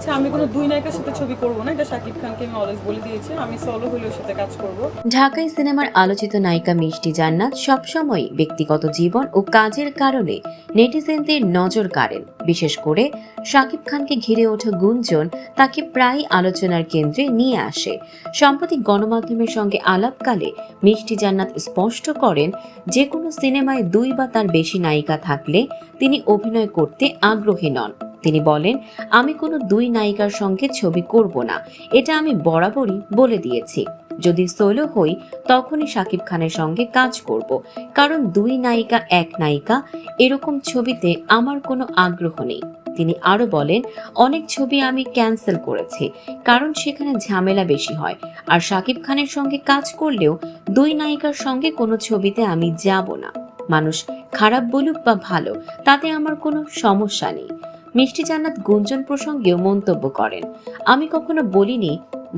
আচ্ছা, আমি কোনো দুই নায়িকার সাথে ছবি করব না, এটা শাকিব খানকে আমি অলওয়েজ বলে দিয়েছি। আমি সোলো হলে ওর সাথে কাজ করব। ঢাকাই সিনেমার আলোচিত নায়িকা মিষ্টি জান্নাত সবসময় ব্যক্তিগত জীবন ও কাজের কারণে নেটিজেনদের নজর কাড়েন। বিশেষ করে শাকিব খানকে ঘিরে ওঠা গুঞ্জন তাকে প্রায় আলোচনার কেন্দ্রে নিয়ে আসে। সম্প্রতি গণমাধ্যমের সঙ্গে আলাপকালে মিষ্টি জান্নাত স্পষ্ট করেন, যে কোনো সিনেমায় দুই বা তার বেশি নায়িকা থাকলে তিনি অভিনয় করতে আগ্রহী নন। তিনি বলেন, আমি কোনো দুই নায়িকার সঙ্গে ছবি করব না, এটা আমি বরাবরই বলে দিয়েছি। যদি সোলো হই তখনই শাকিব খানের সঙ্গে কাজ করব, কারণ দুই নায়িকা এক নায়িকা এরকম ছবিতে আমার কোনো আগ্রহ নেই। তিনি আরো বলেন, অনেক ছবি আমি ক্যান্সেল করেছি, কারণ সেখানে ঝামেলা বেশি হয়। আর শাকিব খানের সঙ্গে কাজ করলেও দুই নায়িকার সঙ্গে কোনো ছবিতে আমি যাব না। মানুষ খারাপ বলুক বা ভালো, তাতে আমার কোনো সমস্যা নেই। মিষ্টি জান্নাত গুঞ্জন প্রসঙ্গেও মন্তব্য করেন, আমি কখনো বলিনি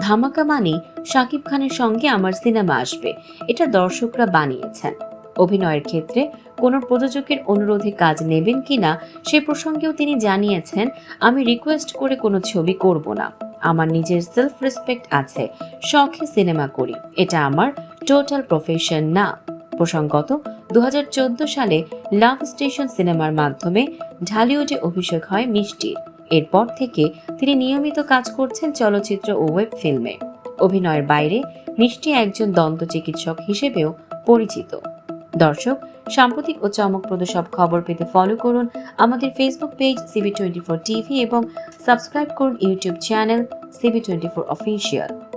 ধামাকা মানে শাকিব খানের সঙ্গে আমার সিনেমা আসবে, এটা দর্শকরা বানিয়েছেন। অভিনয়ের ক্ষেত্রে কোনো প্রযোজকের অনুরোধে কাজ নেবেন কিনা সে প্রসঙ্গেও তিনি জানিয়েছেন, আমি রিকোয়েস্ট করে কোনো ছবি করব না। আমার নিজের সেলফ রেসপেক্ট আছে, শখে সিনেমা করি, এটা আমার টোটাল প্রফেশন না। প্রসঙ্গত 2014 সালে লাভ স্টেশন সিনেমার মাধ্যমে ঢালিউডে অভিষেক হয় মিষ্টির। এরপর থেকে তিনি নিয়মিত কাজ করছেন চলচ্চিত্র ও ওয়েব ফিল্মে। অভিনয়ের বাইরে মিষ্টি একজন দন্ত চিকিৎসক হিসেবেও পরিচিত। দর্শক, সাম্প্রতিক ও চমকপ্রদ সব খবর পেতে ফলো করুন আমাদের ফেসবুক পেজ CB24 টিভি এবং সাবস্ক্রাইব করুন ইউটিউব চ্যানেল CB24 অফিসিয়াল।